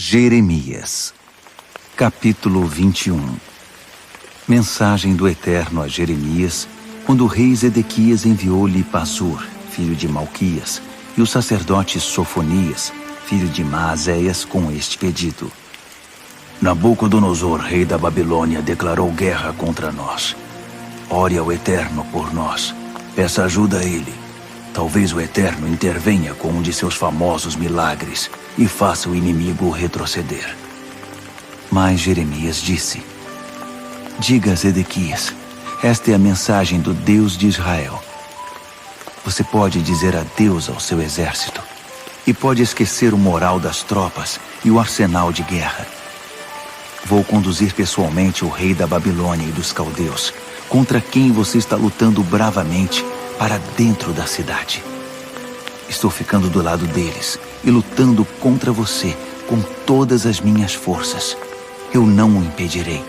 Jeremias, capítulo 21. Mensagem do Eterno a Jeremias, quando o rei Zedequias enviou-lhe Passur, filho de Malquias, e o sacerdote Sofonias, filho de Maazéias, com este pedido: Nabucodonosor, rei da Babilônia, declarou guerra contra nós. Ore ao Eterno por nós. Peça ajuda a ele. Talvez o Eterno intervenha com um de seus famosos milagres e faça o inimigo retroceder. Mas Jeremias disse: Diga a Zedequias, esta é a mensagem do Deus de Israel. Você pode dizer adeus ao seu exército e pode esquecer o moral das tropas e o arsenal de guerra. Vou conduzir pessoalmente o rei da Babilônia e dos caldeus, contra quem você está lutando bravamente, para dentro da cidade. Estou ficando do lado deles e lutando contra você com todas as minhas forças. Eu não o impedirei.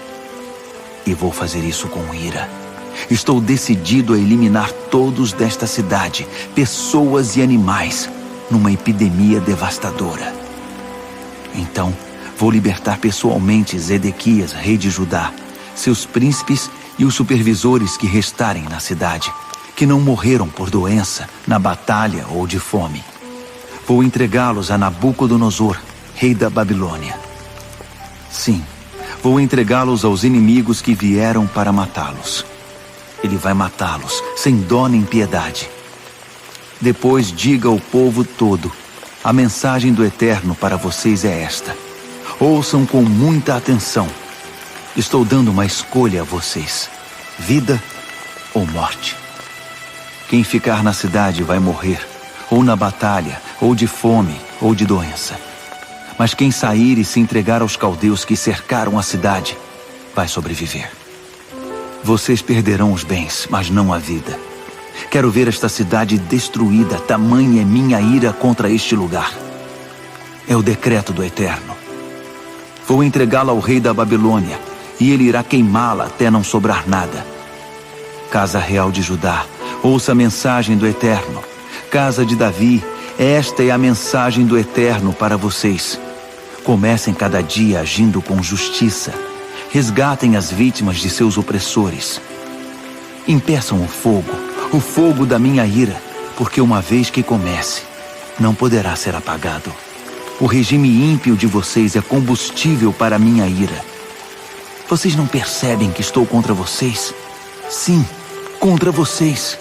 E vou fazer isso com ira. Estou decidido a eliminar todos desta cidade, pessoas e animais, numa epidemia devastadora. Então, vou libertar pessoalmente Zedequias, rei de Judá, seus príncipes e os supervisores que restarem na cidade, que não morreram por doença, na batalha ou de fome. Vou entregá-los a Nabucodonosor, rei da Babilônia. Sim, vou entregá-los aos inimigos que vieram para matá-los. Ele vai matá-los, sem dó nem piedade. Depois diga ao povo todo: a mensagem do Eterno para vocês é esta. Ouçam com muita atenção. Estou dando uma escolha a vocês: vida ou morte. Quem ficar na cidade vai morrer, ou na batalha, ou de fome, ou de doença. Mas quem sair e se entregar aos caldeus que cercaram a cidade, vai sobreviver. Vocês perderão os bens, mas não a vida. Quero ver esta cidade destruída, tamanha é minha ira contra este lugar. É o decreto do Eterno. Vou entregá-la ao rei da Babilônia, e ele irá queimá-la até não sobrar nada. Casa real de Judá, ouça a mensagem do Eterno. Casa de Davi, esta é a mensagem do Eterno para vocês. Comecem cada dia agindo com justiça. Resgatem as vítimas de seus opressores. Impeçam o fogo da minha ira, porque uma vez que comece, não poderá ser apagado. O regime ímpio de vocês é combustível para a minha ira. Vocês não percebem que estou contra vocês? Sim, contra vocês.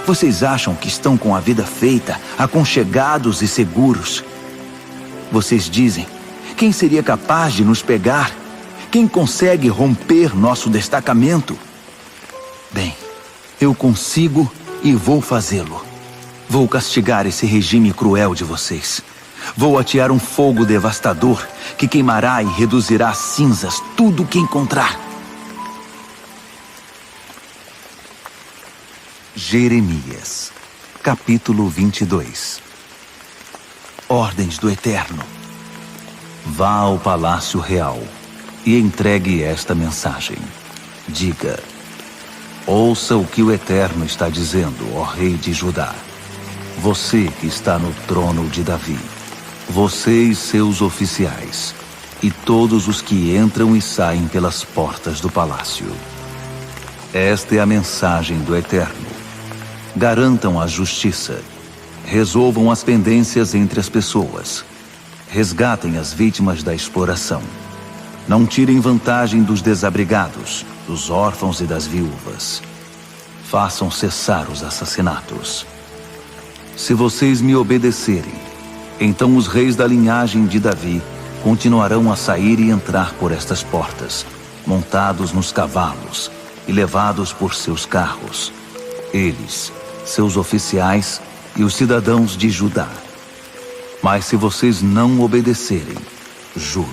Vocês acham que estão com a vida feita, aconchegados e seguros. Vocês dizem: quem seria capaz de nos pegar? Quem consegue romper nosso destacamento? Bem, eu consigo e vou fazê-lo. Vou castigar esse regime cruel de vocês. Vou atear um fogo devastador que queimará e reduzirá a cinzas tudo o que encontrar. Jeremias, capítulo 22. Ordens do Eterno. Vá ao palácio real e entregue esta mensagem. Diga: ouça o que o Eterno está dizendo, ó rei de Judá. Você que está no trono de Davi, você e seus oficiais, e todos os que entram e saem pelas portas do palácio. Esta é a mensagem do Eterno. Garantam a justiça. Resolvam as pendências entre as pessoas. Resgatem as vítimas da exploração. Não tirem vantagem dos desabrigados, dos órfãos e das viúvas. Façam cessar os assassinatos. Se vocês me obedecerem, então os reis da linhagem de Davi continuarão a sair e entrar por estas portas, montados nos cavalos e levados por seus carros. Eles, seus oficiais e os cidadãos de Judá. Mas se vocês não obedecerem, juro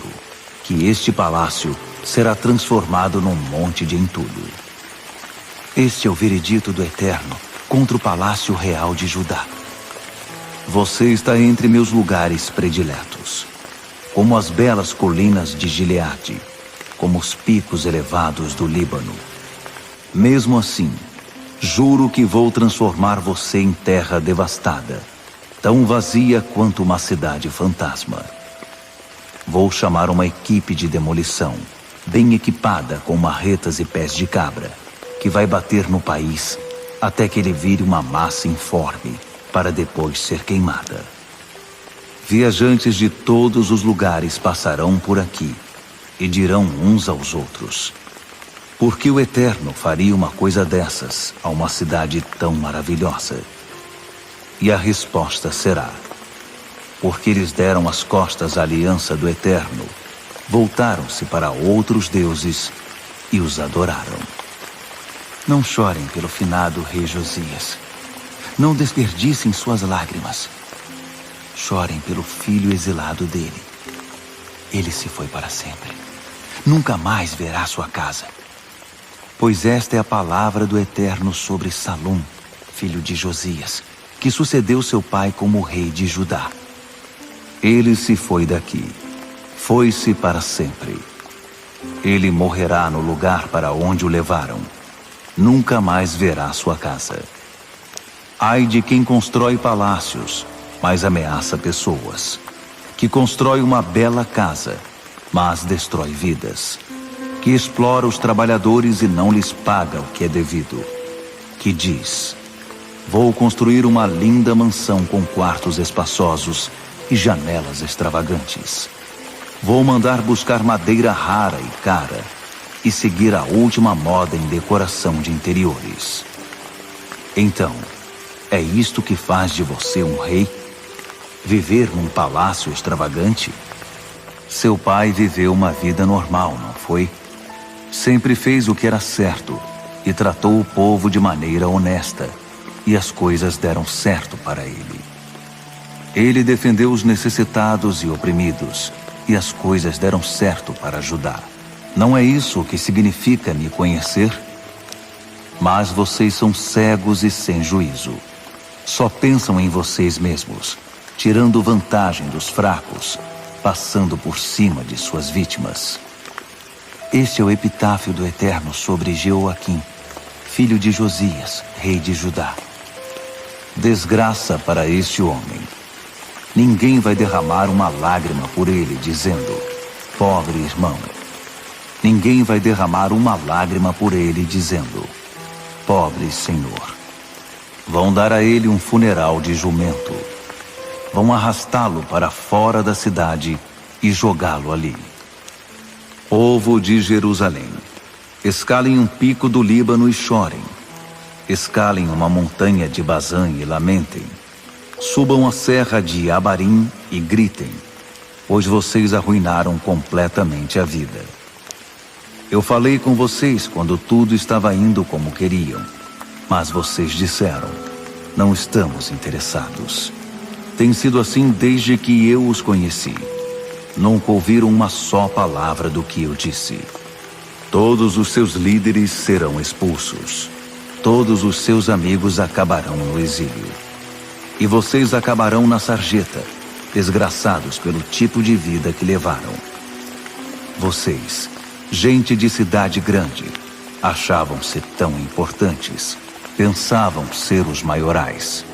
que este palácio será transformado num monte de entulho. Este é o veredito do Eterno contra o palácio real de Judá. Você está entre meus lugares prediletos, como as belas colinas de Gileade, como os picos elevados do Líbano. Mesmo assim, juro que vou transformar você em terra devastada, tão vazia quanto uma cidade fantasma. Vou chamar uma equipe de demolição, bem equipada com marretas e pés de cabra, que vai bater no país até que ele vire uma massa informe, para depois ser queimada. Viajantes de todos os lugares passarão por aqui e dirão uns aos outros: por que o Eterno faria uma coisa dessas a uma cidade tão maravilhosa? E a resposta será: porque eles deram as costas à aliança do Eterno, voltaram-se para outros deuses e os adoraram. Não chorem pelo finado rei Josias. Não desperdicem suas lágrimas. Chorem pelo filho exilado dele. Ele se foi para sempre. Nunca mais verá sua casa. Pois esta é a palavra do Eterno sobre Salum, filho de Josias, que sucedeu seu pai como rei de Judá. Ele se foi daqui. Foi-se para sempre. Ele morrerá no lugar para onde o levaram. Nunca mais verá sua casa. Ai de quem constrói palácios, mas ameaça pessoas. Que constrói uma bela casa, mas destrói vidas. Que explora os trabalhadores e não lhes paga o que é devido. Que diz: vou construir uma linda mansão com quartos espaçosos e janelas extravagantes. Vou mandar buscar madeira rara e cara e seguir a última moda em decoração de interiores. Então, é isto que faz de você um rei? Viver num palácio extravagante? Seu pai viveu uma vida normal, não foi? Sempre fez o que era certo e tratou o povo de maneira honesta, e as coisas deram certo para ele. Ele defendeu os necessitados e oprimidos, e as coisas deram certo para ajudar. Não é isso o que significa me conhecer? Mas vocês são cegos e sem juízo. Só pensam em vocês mesmos, tirando vantagem dos fracos, passando por cima de suas vítimas. Este é o epitáfio do Eterno sobre Jeoaquim, filho de Josias, rei de Judá. Desgraça para este homem. Ninguém vai derramar uma lágrima por ele, dizendo: pobre irmão. Ninguém vai derramar uma lágrima por ele, dizendo: pobre senhor. Vão dar a ele um funeral de jumento. Vão arrastá-lo para fora da cidade e jogá-lo ali. Povo de Jerusalém, escalem um pico do Líbano e chorem. Escalem uma montanha de Bazã e lamentem. Subam a serra de Abarim e gritem, pois vocês arruinaram completamente a vida. Eu falei com vocês quando tudo estava indo como queriam, mas vocês disseram: não estamos interessados. Tem sido assim desde que eu os conheci. Nunca ouviram uma só palavra do que eu disse. Todos os seus líderes serão expulsos. Todos os seus amigos acabarão no exílio. E vocês acabarão na sarjeta, desgraçados pelo tipo de vida que levaram. Vocês, gente de cidade grande, achavam-se tão importantes, pensavam ser os maiorais.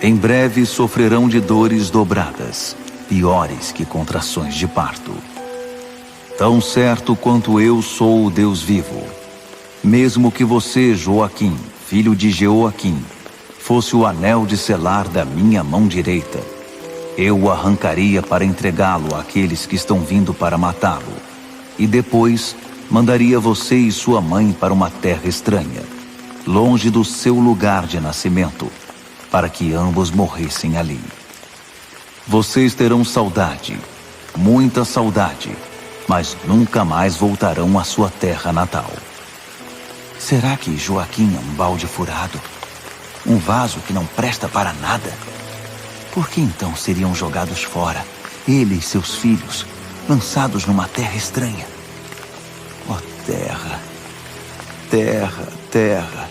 Em breve sofrerão de dores dobradas, piores que contrações de parto. Tão certo quanto eu sou o Deus vivo, mesmo que você, Joaquim, filho de Jeoaquim, fosse o anel de selar da minha mão direita, eu o arrancaria para entregá-lo àqueles que estão vindo para matá-lo, e depois mandaria você e sua mãe para uma terra estranha, longe do seu lugar de nascimento, para que ambos morressem ali. Vocês terão saudade, muita saudade, mas nunca mais voltarão à sua terra natal. Será que Joaquim é um balde furado? Um vaso que não presta para nada? Por que então seriam jogados fora, ele e seus filhos, lançados numa terra estranha? Ó terra, terra, terra,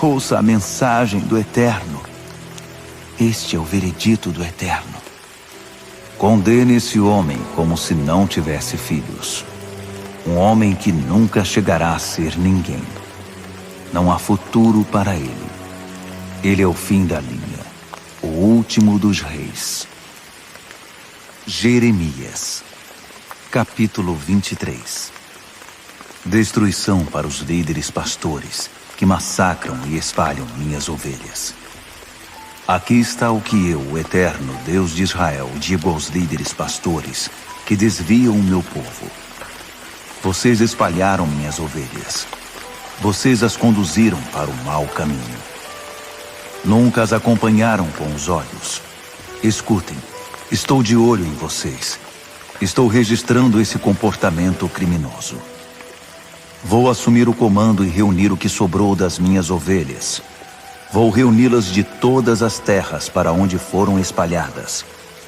ouça a mensagem do Eterno. Este é o veredito do Eterno. Condene esse homem como se não tivesse filhos. Um homem que nunca chegará a ser ninguém. Não há futuro para ele. Ele é o fim da linha, o último dos reis. Jeremias, Capítulo 23. Destruição para os líderes pastores, que massacram e espalham minhas ovelhas. Aqui está o que eu, o Eterno, Deus de Israel, digo aos líderes pastores, que desviam o meu povo. Vocês espalharam minhas ovelhas. Vocês as conduziram para o mau caminho. Nunca as acompanharam com os olhos. Escutem, estou de olho em vocês. Estou registrando esse comportamento criminoso. Vou assumir o comando e reunir o que sobrou das minhas ovelhas. Vou reuni-las de todas as terras para onde foram espalhadas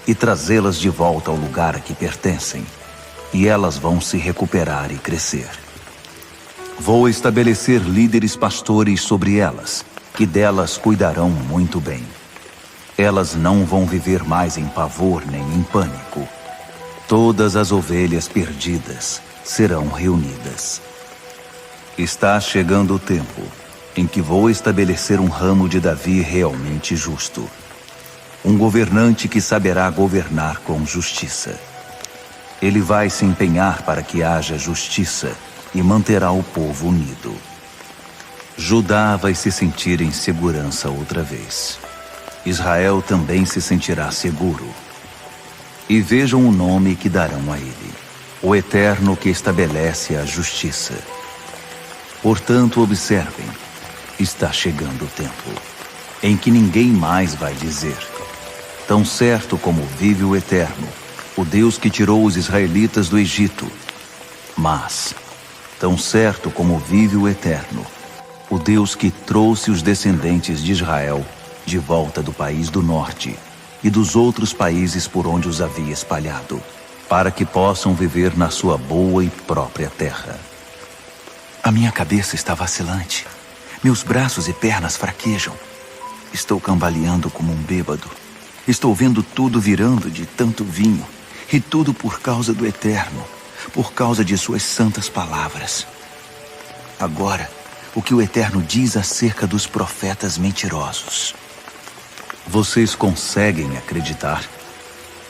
e trazê-las de volta ao lugar a que pertencem. E elas vão se recuperar e crescer. Vou estabelecer líderes pastores sobre elas, que delas cuidarão muito bem. Elas não vão viver mais em pavor nem em pânico. Todas as ovelhas perdidas serão reunidas. Está chegando o tempo em que vou estabelecer um ramo de Davi realmente justo. Um governante que saberá governar com justiça. Ele vai se empenhar para que haja justiça e manterá o povo unido. Judá vai se sentir em segurança outra vez. Israel também se sentirá seguro. E vejam o nome que darão a ele: o Eterno que estabelece a justiça. Portanto, observem, está chegando o tempo em que ninguém mais vai dizer: tão certo como vive o Eterno, o Deus que tirou os israelitas do Egito. Mas, tão certo como vive o Eterno, o Deus que trouxe os descendentes de Israel de volta do país do norte e dos outros países por onde os havia espalhado, para que possam viver na sua boa e própria terra. A minha cabeça está vacilante. Meus braços e pernas fraquejam. Estou cambaleando como um bêbado. Estou vendo tudo virando de tanto vinho. E tudo por causa do Eterno, por causa de suas santas palavras. Agora, o que o Eterno diz acerca dos profetas mentirosos. Vocês conseguem acreditar?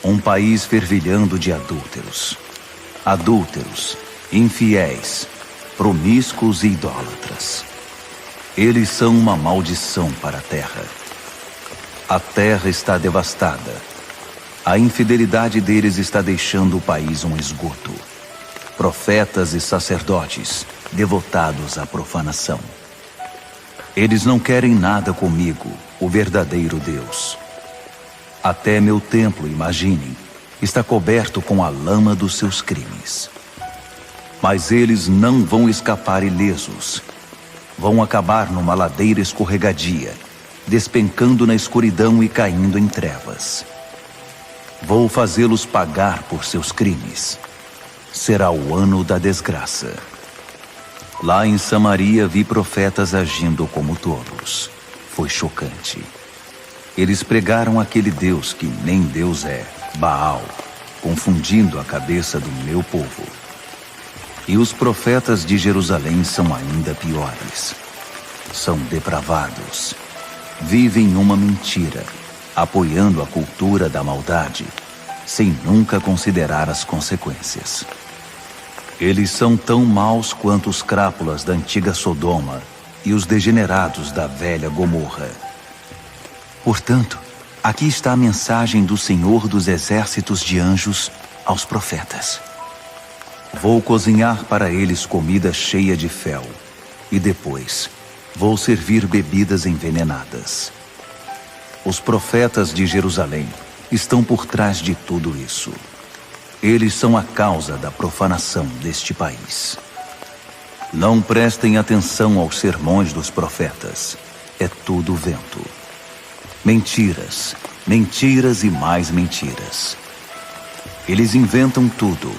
Um país fervilhando de adúlteros. Adúlteros, infiéis, promíscuos e idólatras. Eles são uma maldição para a terra. A terra está devastada. A infidelidade deles está deixando o país um esgoto. Profetas e sacerdotes, devotados à profanação. Eles não querem nada comigo, o verdadeiro Deus. Até meu templo, imaginem, está coberto com a lama dos seus crimes. Mas eles não vão escapar ilesos. Vão acabar numa ladeira escorregadia, despencando na escuridão e caindo em trevas. Vou fazê-los pagar por seus crimes. Será o ano da desgraça. Lá em Samaria vi profetas agindo como tolos. Foi chocante. Eles pregaram aquele Deus que nem Deus é, Baal, confundindo a cabeça do meu povo. E os profetas de Jerusalém são ainda piores. São depravados. Vivem uma mentira, apoiando a cultura da maldade, sem nunca considerar as consequências. Eles são tão maus quanto os crápulas da antiga Sodoma e os degenerados da velha Gomorra. Portanto, aqui está a mensagem do Senhor dos exércitos de anjos aos profetas. Vou cozinhar para eles comida cheia de fel, e depois vou servir bebidas envenenadas. Os profetas de Jerusalém estão por trás de tudo isso. Eles são a causa da profanação deste país. Não prestem atenção aos sermões dos profetas. É tudo vento. Mentiras, mentiras e mais mentiras. Eles inventam tudo.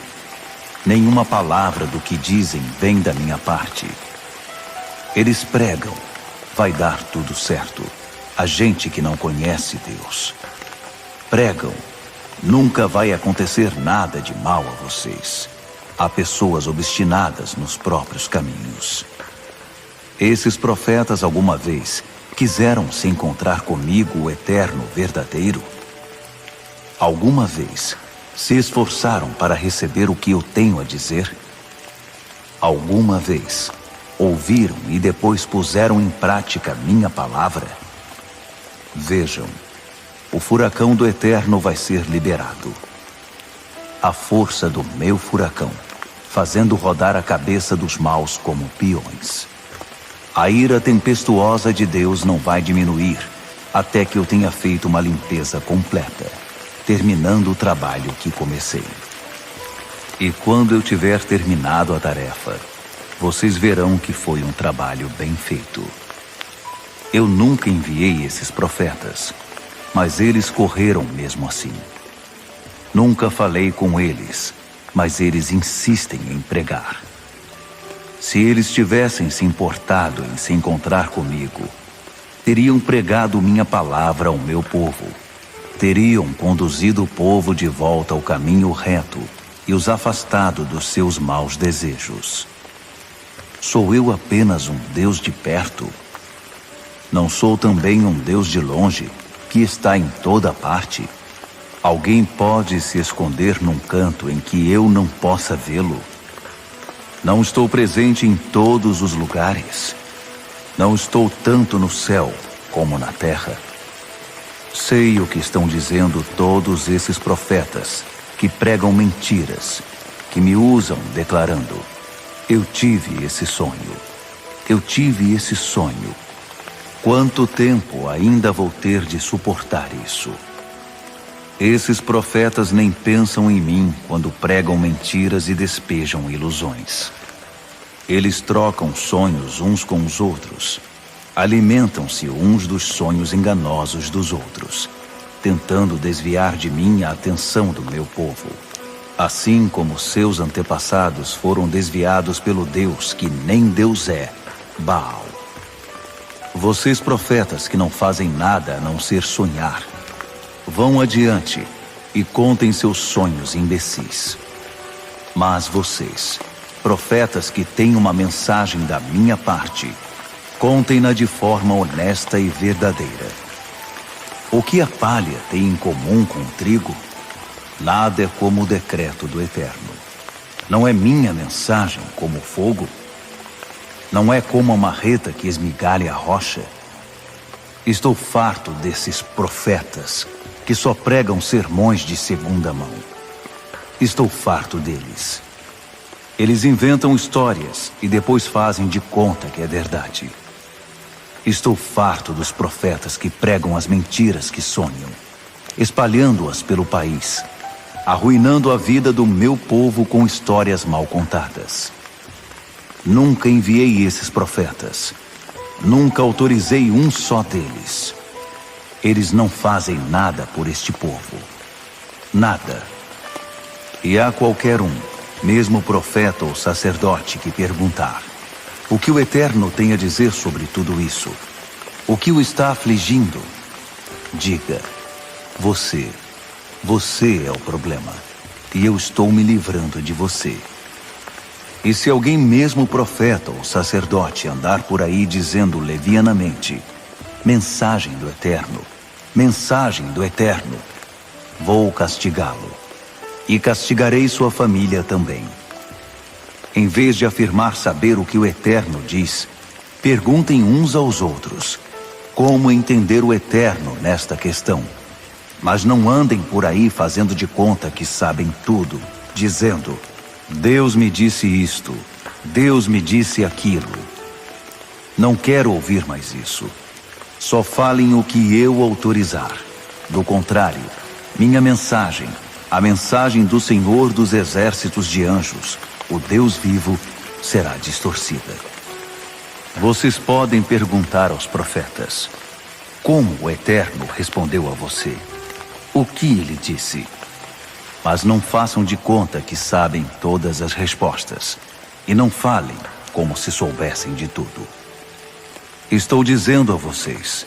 Nenhuma palavra do que dizem vem da minha parte. Eles pregam, vai dar tudo certo. A gente que não conhece Deus. Pregam, nunca vai acontecer nada de mal a vocês. Há pessoas obstinadas nos próprios caminhos. Esses profetas alguma vez quiseram se encontrar comigo, o Eterno verdadeiro? Alguma vez Se esforçaram para receber o que eu tenho a dizer? Alguma vez ouviram e depois puseram em prática minha palavra? Vejam, o furacão do Eterno vai ser liberado. A força do meu furacão, fazendo rodar a cabeça dos maus como peões. A ira tempestuosa de Deus não vai diminuir até que eu tenha feito uma limpeza completa, terminando o trabalho que comecei. E quando eu tiver terminado a tarefa, vocês verão que foi um trabalho bem feito. Eu nunca enviei esses profetas, mas eles correram mesmo assim. Nunca falei com eles, mas eles insistem em pregar. Se eles tivessem se importado em se encontrar comigo, teriam pregado minha palavra ao meu povo. Teriam conduzido o povo de volta ao caminho reto e os afastado dos seus maus desejos. Sou eu apenas um Deus de perto? Não sou também um Deus de longe, que está em toda parte? Alguém pode se esconder num canto em que eu não possa vê-lo? Não estou presente em todos os lugares. Não estou tanto no céu como na terra. Sei o que estão dizendo todos esses profetas que pregam mentiras, que me usam declarando: eu tive esse sonho. Eu tive esse sonho. Quanto tempo ainda vou ter de suportar isso? Esses profetas nem pensam em mim quando pregam mentiras e despejam ilusões. Eles trocam sonhos uns com os outros. Alimentam-se uns dos sonhos enganosos dos outros, tentando desviar de mim a atenção do meu povo. Assim como seus antepassados foram desviados pelo Deus que nem Deus é, Baal. Vocês profetas que não fazem nada a não ser sonhar, vão adiante e contem seus sonhos imbecis. Mas vocês, profetas que têm uma mensagem da minha parte, contem-na de forma honesta e verdadeira. O que a palha tem em comum com o trigo? Nada é como o decreto do Eterno. Não é minha mensagem como o fogo? Não é como a marreta que esmigalha a rocha? Estou farto desses profetas que só pregam sermões de segunda mão. Estou farto deles. Eles inventam histórias e depois fazem de conta que é verdade. Estou farto dos profetas que pregam as mentiras que sonham, espalhando-as pelo país, arruinando a vida do meu povo com histórias mal contadas. Nunca enviei esses profetas. Nunca autorizei um só deles. Eles não fazem nada por este povo. Nada. E há qualquer um, mesmo profeta ou sacerdote, que perguntar: o que o Eterno tem a dizer sobre tudo isso? O que o está afligindo? Diga: você é o problema, e eu estou me livrando de você. E se alguém, mesmo profeta ou sacerdote, andar por aí dizendo levianamente: mensagem do Eterno, mensagem do Eterno, vou castigá-lo, e castigarei sua família também. Em vez de afirmar saber o que o Eterno diz, perguntem uns aos outros como entender o Eterno nesta questão. Mas não andem por aí fazendo de conta que sabem tudo, dizendo: Deus me disse isto, Deus me disse aquilo. Não quero ouvir mais isso. Só falem o que eu autorizar. Do contrário, minha mensagem, a mensagem do Senhor dos exércitos de anjos, o Deus vivo, será distorcida. Vocês podem perguntar aos profetas: como o Eterno respondeu a você? O que ele disse? Mas não façam de conta que sabem todas as respostas, e não falem como se soubessem de tudo. Estou dizendo a vocês: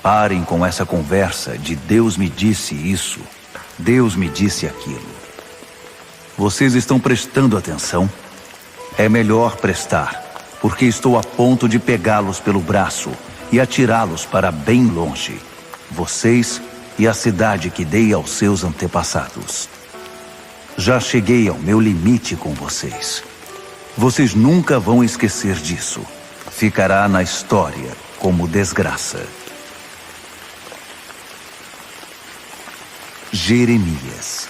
parem com essa conversa de Deus me disse isso, Deus me disse aquilo. Vocês estão prestando atenção? É melhor prestar, porque estou a ponto de pegá-los pelo braço e atirá-los para bem longe, vocês e a cidade que dei aos seus antepassados. Já cheguei ao meu limite com vocês. Vocês nunca vão esquecer disso. Ficará na história como desgraça. Jeremias,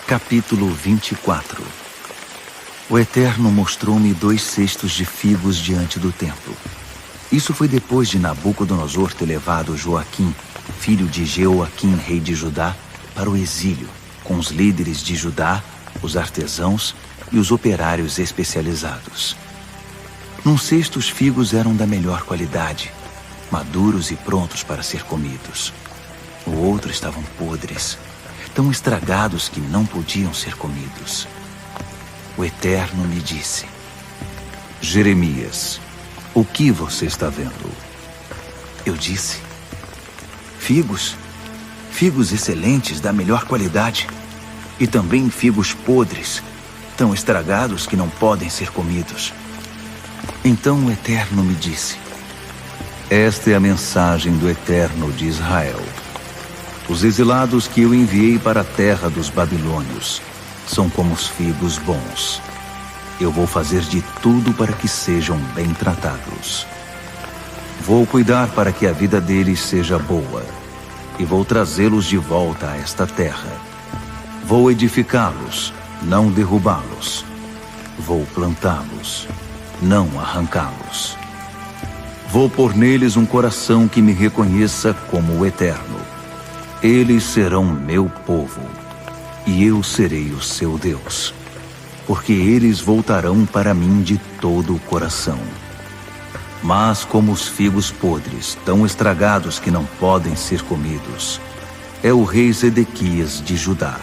capítulo 24. O Eterno mostrou-me 2 cestos de figos diante do templo. Isso foi depois de Nabucodonosor ter levado Joaquim, filho de Jeoaquim, rei de Judá, para o exílio, com os líderes de Judá, os artesãos e os operários especializados. Num cesto, os figos eram da melhor qualidade, maduros e prontos para ser comidos. No outro estavam podres, tão estragados que não podiam ser comidos. O Eterno me disse: Jeremias, o que você está vendo? Eu disse: figos. Figos excelentes, da melhor qualidade. E também figos podres, tão estragados que não podem ser comidos. Então o Eterno me disse: esta é a mensagem do Eterno de Israel. Os exilados que eu enviei para a terra dos babilônios são como os figos bons. Eu vou fazer de tudo para que sejam bem tratados. Vou cuidar para que a vida deles seja boa, e vou trazê-los de volta a esta terra. Vou edificá-los, não derrubá-los. Vou plantá-los, não arrancá-los. Vou pôr neles um coração que me reconheça como o Eterno. Eles serão meu povo, e eu serei o seu Deus, porque eles voltarão para mim de todo o coração. Mas como os figos podres, tão estragados que não podem ser comidos, é o rei Zedequias de Judá.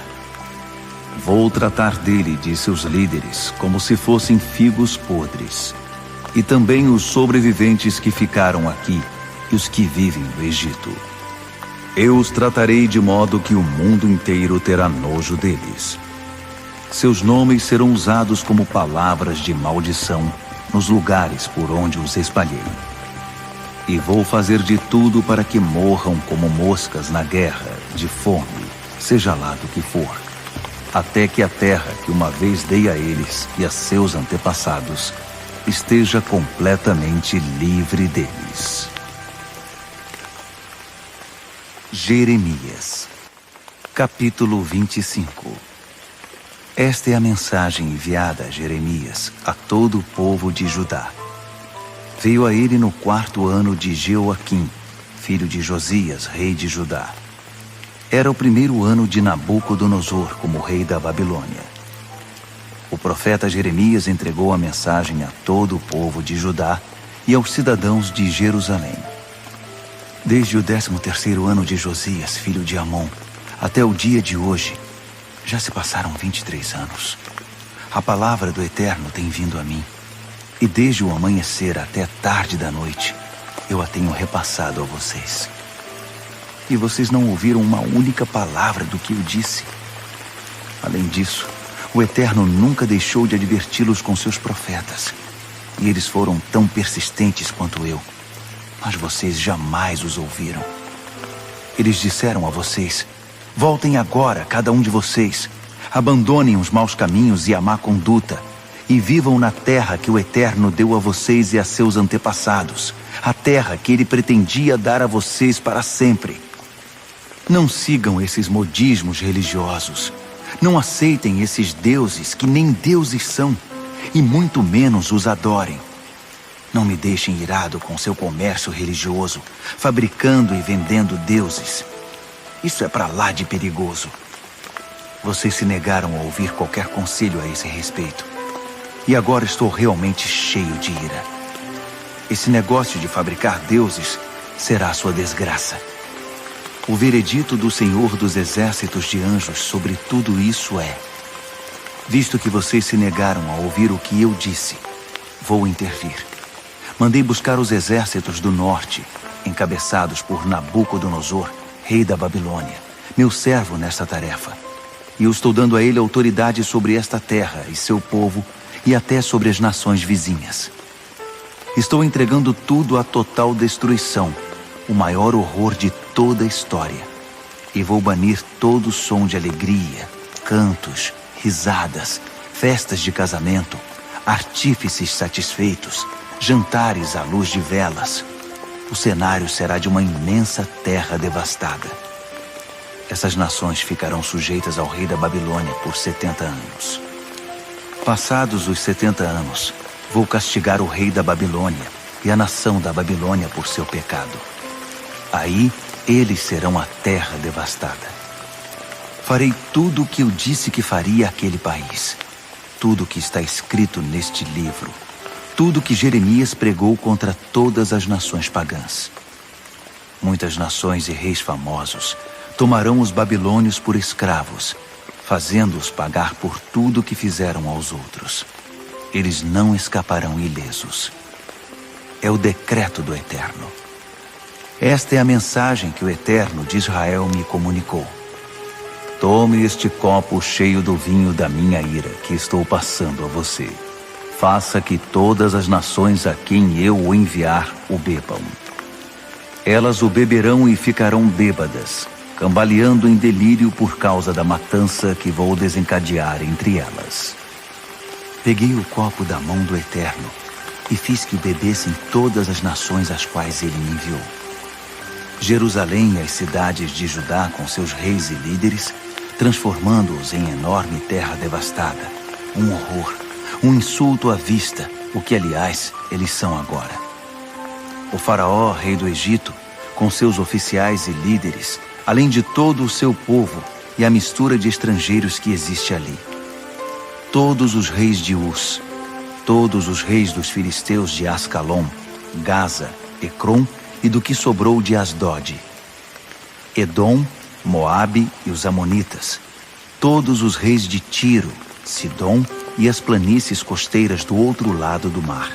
Vou tratar dele e de seus líderes como se fossem figos podres, e também os sobreviventes que ficaram aqui e os que vivem no Egito. Eu os tratarei de modo que o mundo inteiro terá nojo deles. Seus nomes serão usados como palavras de maldição nos lugares por onde os espalhei. E vou fazer de tudo para que morram como moscas na guerra, de fome, seja lá do que for, até que a terra que uma vez dei a eles e a seus antepassados esteja completamente livre deles. Jeremias, capítulo 25. Esta é a mensagem enviada a Jeremias, a todo o povo de Judá. Veio a ele no 4º ano de Jeoaquim, filho de Josias, rei de Judá. Era o 1º ano de Nabucodonosor como rei da Babilônia. O profeta Jeremias entregou a mensagem a todo o povo de Judá e aos cidadãos de Jerusalém. Desde o 13º ano de Josias, filho de Amon, até o dia de hoje, já se passaram 23 anos. A palavra do Eterno tem vindo a mim, e desde o amanhecer até tarde da noite, eu a tenho repassado a vocês. E vocês não ouviram uma única palavra do que eu disse. Além disso, o Eterno nunca deixou de adverti-los com seus profetas, e eles foram tão persistentes quanto eu. Mas vocês jamais os ouviram. Eles disseram a vocês: voltem agora, cada um de vocês. Abandonem os maus caminhos e a má conduta, e vivam na terra que o Eterno deu a vocês e a seus antepassados, a terra que ele pretendia dar a vocês para sempre. Não sigam esses modismos religiosos. Não aceitem esses deuses que nem deuses são, e muito menos os adorem. Não me deixem irado com seu comércio religioso, fabricando e vendendo deuses. Isso é pra lá de perigoso. Vocês se negaram a ouvir qualquer conselho a esse respeito. E agora estou realmente cheio de ira. Esse negócio de fabricar deuses será sua desgraça. O veredito do Senhor dos Exércitos de Anjos sobre tudo isso é: visto que vocês se negaram a ouvir o que eu disse, vou intervir. Mandei buscar os exércitos do norte, encabeçados por Nabucodonosor, rei da Babilônia, meu servo nesta tarefa. E eu estou dando a ele autoridade sobre esta terra e seu povo, e até sobre as nações vizinhas. Estou entregando tudo à total destruição, o maior horror de toda a história. E vou banir todo som de alegria, cantos, risadas, festas de casamento, artífices satisfeitos, jantares à luz de velas. O cenário será de uma imensa terra devastada. Essas nações ficarão sujeitas ao rei da Babilônia por 70 anos. Passados os 70 anos, vou castigar o rei da Babilônia e a nação da Babilônia por seu pecado. Aí, eles serão a terra devastada. Farei tudo o que eu disse que faria àquele país. Tudo o que está escrito neste livro. Tudo o que Jeremias pregou contra todas as nações pagãs. Muitas nações e reis famosos tomarão os babilônios por escravos, fazendo-os pagar por tudo o que fizeram aos outros. Eles não escaparão ilesos. É o decreto do Eterno. Esta é a mensagem que o Eterno de Israel me comunicou. Tome este copo cheio do vinho da minha ira que estou passando a você. Faça que todas as nações a quem eu o enviar o bebam. Elas o beberão e ficarão bêbadas, cambaleando em delírio por causa da matança que vou desencadear entre elas. Peguei o copo da mão do Eterno e fiz que o bebessem todas as nações às quais ele me enviou. Jerusalém e as cidades de Judá com seus reis e líderes, transformando-os em enorme terra devastada. Um horror, um insulto à vista, o que, aliás, eles são agora. O faraó, rei do Egito, com seus oficiais e líderes, além de todo o seu povo e a mistura de estrangeiros que existe ali. Todos os reis de Uz, todos os reis dos filisteus de Ascalon, Gaza, Ecrom e do que sobrou de Asdod. Edom, Moabe e os amonitas, todos os reis de Tiro, Sidom e as planícies costeiras do outro lado do mar.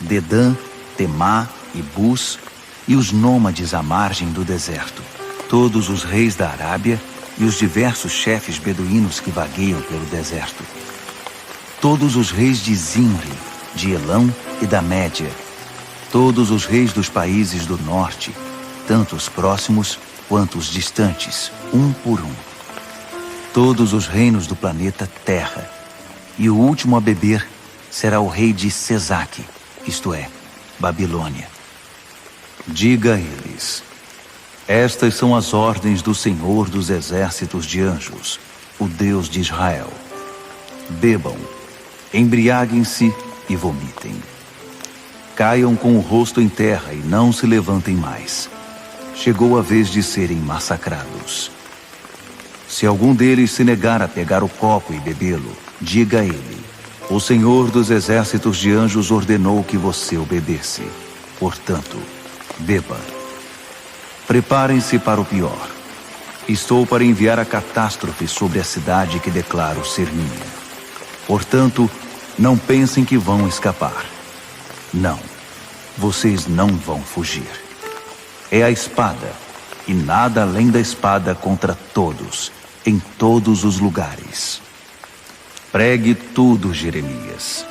Dedã, Temá e Bus e os nômades à margem do deserto, todos os reis da Arábia e os diversos chefes beduínos que vagueiam pelo deserto. Todos os reis de Zimri, de Elão e da Média, todos os reis dos países do norte, tanto os próximos quanto os distantes, um por um. Todos os reinos do planeta Terra. E o último a beber será o rei de Sesaque, isto é, Babilônia. Diga a eles: estas são as ordens do Senhor dos exércitos de anjos, o Deus de Israel. Bebam, embriaguem-se e vomitem. Caiam com o rosto em terra e não se levantem mais. Chegou a vez de serem massacrados. Se algum deles se negar a pegar o copo e bebê-lo, diga a ele: o Senhor dos exércitos de anjos ordenou que você o bebesse. Portanto, beba. Preparem-se para o pior. Estou para enviar a catástrofe sobre a cidade que declaro ser minha. Portanto, não pensem que vão escapar. Não, vocês não vão fugir. É a espada, e nada além da espada contra todos, em todos os lugares. Pregue tudo, Jeremias.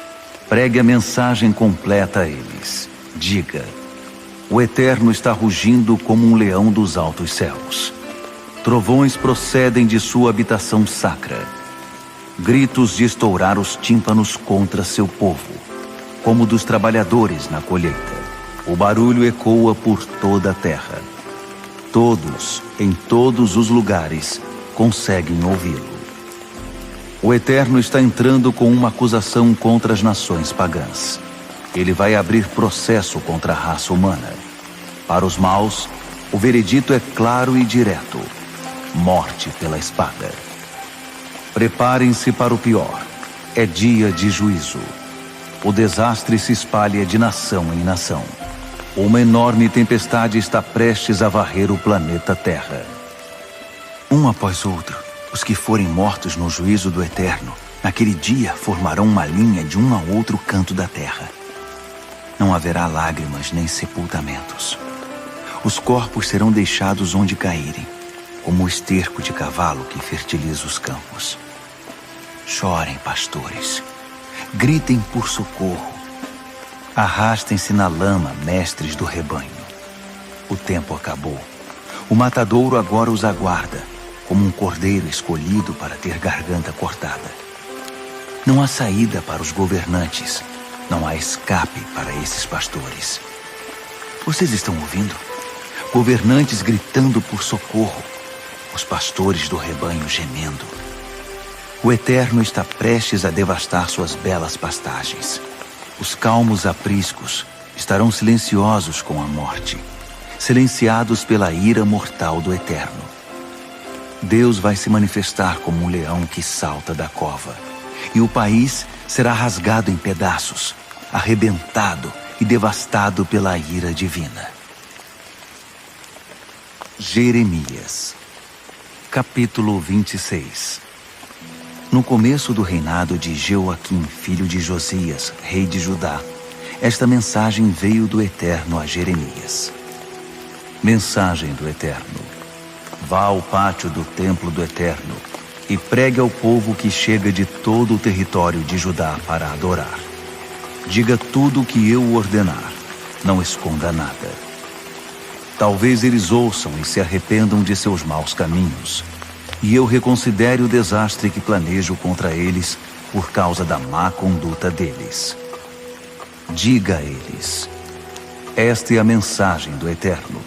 Pregue a mensagem completa a eles. Diga: o Eterno está rugindo como um leão dos altos céus. Trovões procedem de sua habitação sacra. Gritos de estourar os tímpanos contra seu povo, como dos trabalhadores na colheita. O barulho ecoa por toda a terra. Todos, em todos os lugares, conseguem ouvi-lo. O Eterno está entrando com uma acusação contra as nações pagãs. Ele vai abrir processo contra a raça humana. Para os maus, o veredito é claro e direto: morte pela espada. Preparem-se para o pior. É dia de juízo. O desastre se espalha de nação em nação. Uma enorme tempestade está prestes a varrer o planeta Terra. Um após outro, os que forem mortos no juízo do Eterno, naquele dia formarão uma linha de um a outro canto da terra. Não haverá lágrimas nem sepultamentos. Os corpos serão deixados onde caírem, como o esterco de cavalo que fertiliza os campos. Chorem, pastores. Gritem por socorro. Arrastem-se na lama, mestres do rebanho. O tempo acabou. O matadouro agora os aguarda. como um cordeiro escolhido para ter garganta cortada. Não há saída para os governantes, não há escape para esses pastores. Vocês estão ouvindo? Governantes gritando por socorro, os pastores do rebanho gemendo. O Eterno está prestes a devastar suas belas pastagens. Os calmos apriscos estarão silenciosos com a morte, silenciados pela ira mortal do Eterno. Deus vai se manifestar como um leão que salta da cova, e o país será rasgado em pedaços, arrebentado e devastado pela ira divina. Jeremias, capítulo 26. No começo do reinado de Jeoaquim, filho de Josias, rei de Judá, esta mensagem veio do Eterno a Jeremias. Mensagem do Eterno. Vá ao pátio do templo do Eterno e pregue ao povo que chega de todo o território de Judá para adorar. Diga tudo o que eu ordenar, não esconda nada. Talvez eles ouçam e se arrependam de seus maus caminhos, e eu reconsidere o desastre que planejo contra eles por causa da má conduta deles. Diga a eles: esta é a mensagem do Eterno.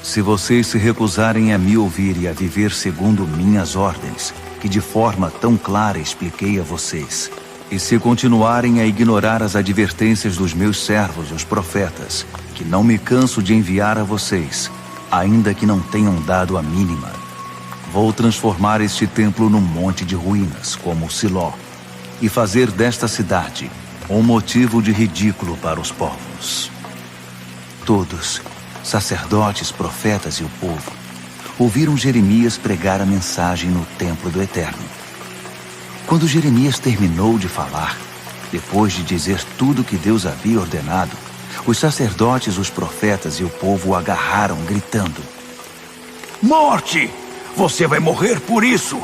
Se vocês se recusarem a me ouvir e a viver segundo minhas ordens, que de forma tão clara expliquei a vocês, e se continuarem a ignorar as advertências dos meus servos, os profetas, que não me canso de enviar a vocês, ainda que não tenham dado a mínima, vou transformar este templo num monte de ruínas, como Siló, e fazer desta cidade um motivo de ridículo para os povos. Todos, sacerdotes, profetas e o povo, ouviram Jeremias pregar a mensagem no templo do Eterno. Quando Jeremias terminou de falar, depois de dizer tudo que Deus havia ordenado, os sacerdotes, os profetas e o povo o agarraram, gritando: Morte! Você vai morrer por isso!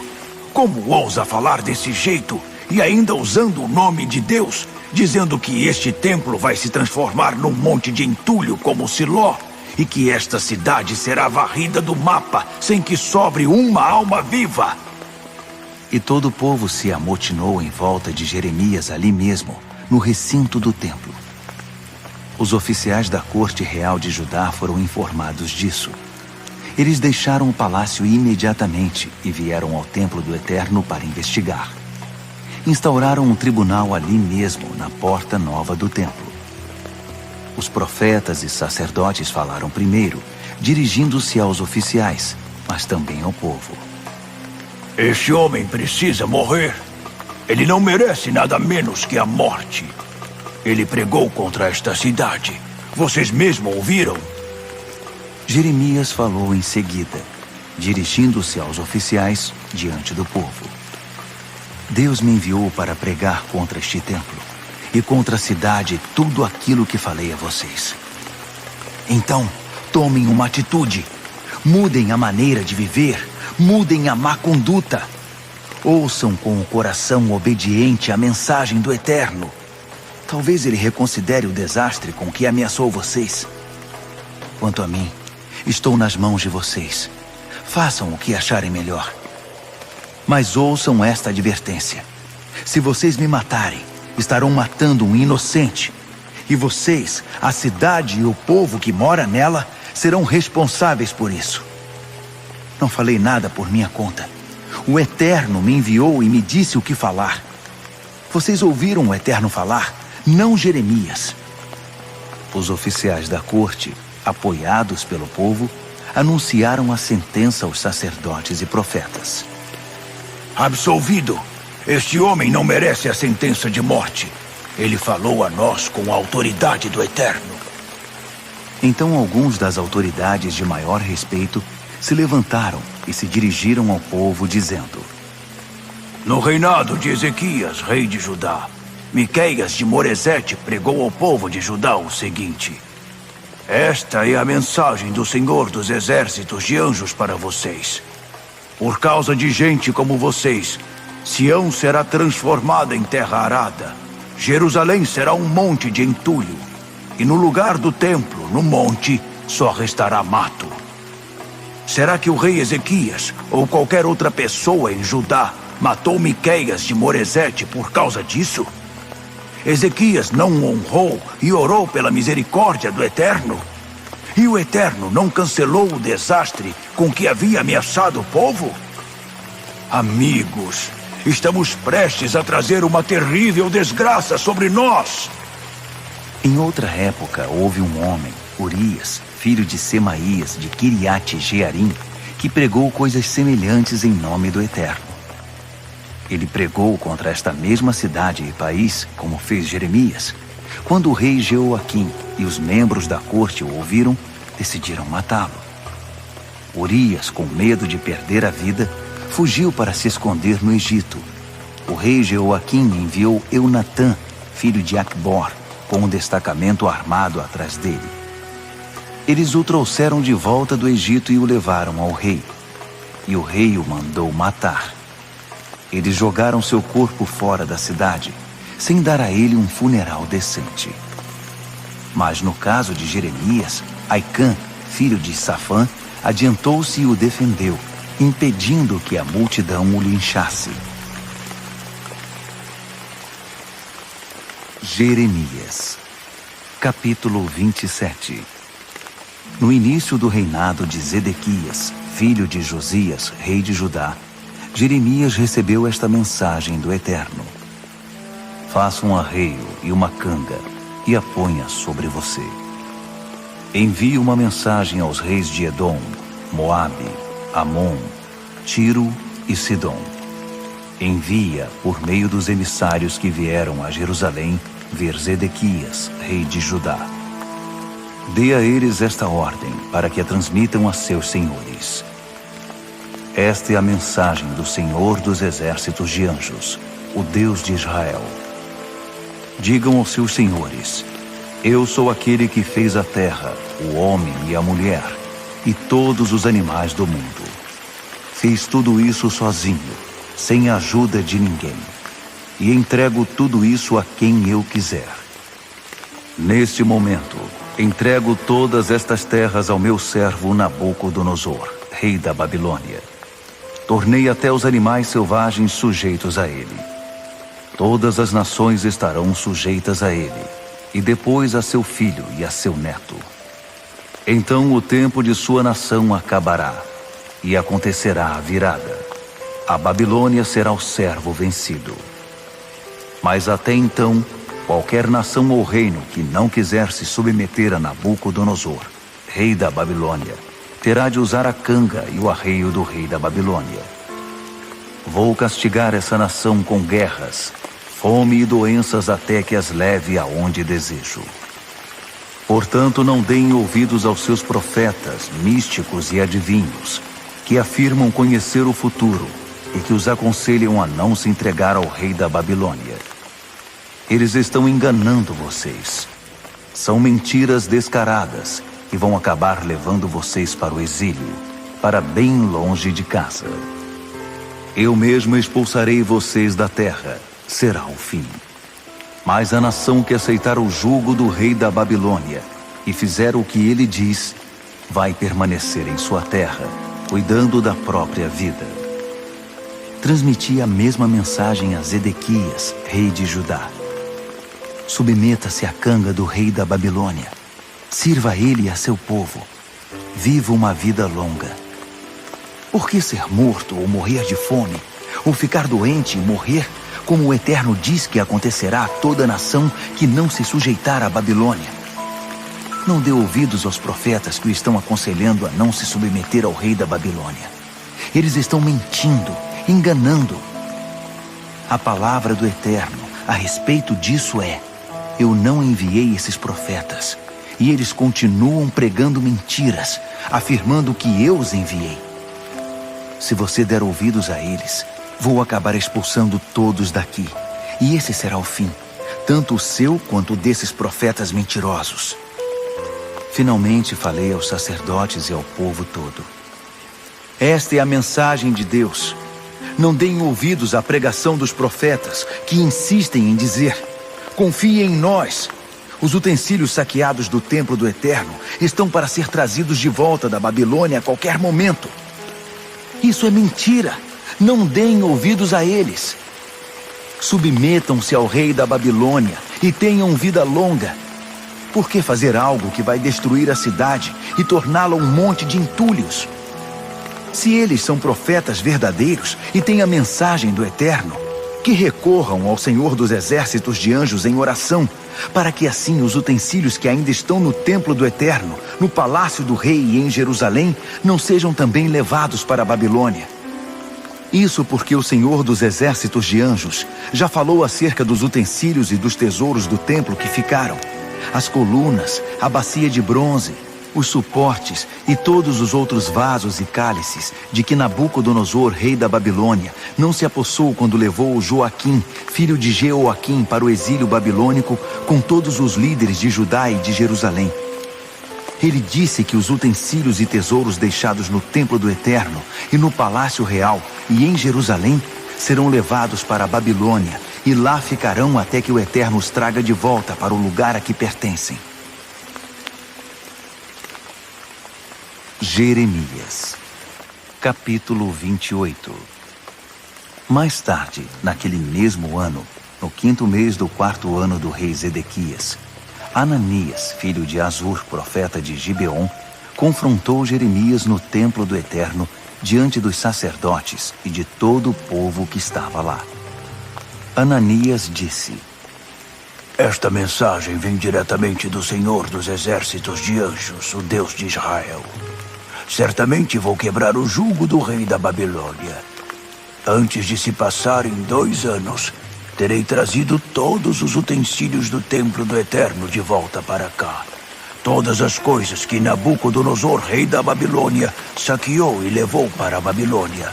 Como ousa falar desse jeito e ainda usando o nome de Deus, dizendo que este templo vai se transformar num monte de entulho como Siló e que esta cidade será varrida do mapa sem que sobre uma alma viva? E todo o povo se amotinou em volta de Jeremias ali mesmo, no recinto do templo. Os oficiais da corte real de Judá foram informados disso. Eles deixaram o palácio imediatamente e vieram ao templo do Eterno para investigar. Instauraram um tribunal ali mesmo, na porta nova do templo. Os profetas e sacerdotes falaram primeiro, dirigindo-se aos oficiais, mas também ao povo. Este homem precisa morrer. Ele não merece nada menos que a morte. Ele pregou contra esta cidade. Vocês mesmo ouviram? Jeremias falou em seguida, dirigindo-se aos oficiais diante do povo. Deus me enviou para pregar contra este templo e contra a cidade tudo aquilo que falei a vocês. Então, tomem uma atitude. Mudem a maneira de viver. Mudem a má conduta. Ouçam com o coração obediente a mensagem do Eterno. Talvez ele reconsidere o desastre com que ameaçou vocês. Quanto a mim, estou nas mãos de vocês. Façam o que acharem melhor. Mas ouçam esta advertência. Se vocês me matarem, estarão matando um inocente. E vocês, a cidade e o povo que mora nela, serão responsáveis por isso. Não falei nada por minha conta. O Eterno me enviou e me disse o que falar. Vocês ouviram o Eterno falar, não Jeremias. Os oficiais da corte, apoiados pelo povo, anunciaram a sentença aos sacerdotes e profetas. Absolvido! Este homem não merece a sentença de morte. Ele falou a nós com a autoridade do Eterno. Então alguns das autoridades de maior respeito se levantaram e se dirigiram ao povo, dizendo: No reinado de Ezequias, rei de Judá, Miqueias de Moresete pregou ao povo de Judá o seguinte: Esta é a mensagem do Senhor dos Exércitos de anjos para vocês. Por causa de gente como vocês, Sião será transformada em terra arada. Jerusalém será um monte de entulho. E no lugar do templo, no monte, só restará mato. Será que o rei Ezequias, ou qualquer outra pessoa em Judá, matou Miqueias de Moresete por causa disso? Ezequias não honrou e orou pela misericórdia do Eterno? E o Eterno não cancelou o desastre com que havia ameaçado o povo? Amigos, estamos prestes a trazer uma terrível desgraça sobre nós. Em outra época, houve um homem, Urias, filho de Semaías, de Quiriate-Jearim, que pregou coisas semelhantes em nome do Eterno. Ele pregou contra esta mesma cidade e país, como fez Jeremias. Quando o rei Jeoaquim e os membros da corte o ouviram, decidiram matá-lo. Urias, com medo de perder a vida, fugiu para se esconder no Egito. O rei Jeoaquim enviou Eunatã, filho de Acbor, com um destacamento armado atrás dele. Eles o trouxeram de volta do Egito e o levaram ao rei. E o rei o mandou matar. Eles jogaram seu corpo fora da cidade, sem dar a ele um funeral decente. Mas no caso de Jeremias, Aicã, filho de Safã, adiantou-se e o defendeu, impedindo que a multidão o linchasse. Jeremias, capítulo 27. No início do reinado de Zedequias, filho de Josias, rei de Judá, Jeremias recebeu esta mensagem do Eterno: faça um arreio e uma canga e a ponha sobre você. Envie uma mensagem aos reis de Edom, Moabe, Amon, Tiro e Sidom. Envia por meio dos emissários que vieram a Jerusalém ver Zedequias, rei de Judá. Dê a eles esta ordem para que a transmitam a seus senhores. Esta é a mensagem do Senhor dos exércitos de anjos, o Deus de Israel. Digam aos seus senhores: eu sou aquele que fez a terra, o homem e a mulher, e todos os animais do mundo. Fiz tudo isso sozinho, sem a ajuda de ninguém, e entrego tudo isso a quem eu quiser. Neste momento, entrego todas estas terras ao meu servo Nabucodonosor, rei da Babilônia. Tornei até os animais selvagens sujeitos a ele. Todas as nações estarão sujeitas a ele, e depois a seu filho e a seu neto. Então o tempo de sua nação acabará, e acontecerá a virada. A Babilônia será o servo vencido. Mas até então, qualquer nação ou reino que não quiser se submeter a Nabucodonosor, rei da Babilônia, terá de usar a canga e o arreio do rei da Babilônia. Vou castigar essa nação com guerras, fome e doenças até que as leve aonde desejo. Portanto, não deem ouvidos aos seus profetas, místicos e adivinhos, que afirmam conhecer o futuro e que os aconselham a não se entregar ao rei da Babilônia. Eles estão enganando vocês. São mentiras descaradas que vão acabar levando vocês para o exílio, para bem longe de casa. Eu mesmo expulsarei vocês da terra, será o fim. Mas a nação que aceitar o jugo do rei da Babilônia e fizer o que ele diz, vai permanecer em sua terra, cuidando da própria vida. Transmiti a mesma mensagem a Zedequias, rei de Judá. Submeta-se à canga do rei da Babilônia. Sirva a ele e a seu povo. Viva uma vida longa. Por que ser morto ou morrer de fome? Ou ficar doente e morrer, como o Eterno diz que acontecerá a toda nação que não se sujeitar à Babilônia? Não dê ouvidos aos profetas que o estão aconselhando a não se submeter ao rei da Babilônia. Eles estão mentindo, enganando. A palavra do Eterno a respeito disso é: eu não enviei esses profetas, e eles continuam pregando mentiras, afirmando que eu os enviei. Se você der ouvidos a eles, vou acabar expulsando todos daqui, e esse será o fim, tanto o seu quanto o desses profetas mentirosos. Finalmente falei aos sacerdotes e ao povo todo. Esta é a mensagem de Deus. Não deem ouvidos à pregação dos profetas, que insistem em dizer: confie em nós. Os utensílios saqueados do Templo do Eterno estão para ser trazidos de volta da Babilônia a qualquer momento. Isso é mentira. Não deem ouvidos a eles. Submetam-se ao rei da Babilônia e tenham vida longa. Por que fazer algo que vai destruir a cidade e torná-la um monte de entulhos? Se eles são profetas verdadeiros e têm a mensagem do Eterno, que recorram ao Senhor dos Exércitos de Anjos em oração, para que assim os utensílios que ainda estão no Templo do Eterno, no Palácio do Rei e em Jerusalém, não sejam também levados para a Babilônia. Isso porque o Senhor dos Exércitos de Anjos já falou acerca dos utensílios e dos tesouros do templo que ficaram. As colunas, a bacia de bronze, os suportes e todos os outros vasos e cálices de que Nabucodonosor, rei da Babilônia, não se apossou quando levou Joaquim, filho de Jeoaquim, para o exílio babilônico com todos os líderes de Judá e de Jerusalém. Ele disse que os utensílios e tesouros deixados no Templo do Eterno e no Palácio Real e em Jerusalém serão levados para a Babilônia e lá ficarão até que o Eterno os traga de volta para o lugar a que pertencem. Jeremias, capítulo 28. Mais tarde, naquele mesmo ano, no 5º mês do 4º ano do rei Zedequias, Ananias, filho de Azur, profeta de Gibeon, confrontou Jeremias no templo do Eterno diante dos sacerdotes e de todo o povo que estava lá. Ananias disse: Esta mensagem vem diretamente do Senhor dos Exércitos de Anjos, o Deus de Israel. Certamente vou quebrar o jugo do rei da Babilônia. Antes de se passarem 2 anos, terei trazido todos os utensílios do Templo do Eterno de volta para cá. Todas as coisas que Nabucodonosor, rei da Babilônia, saqueou e levou para a Babilônia.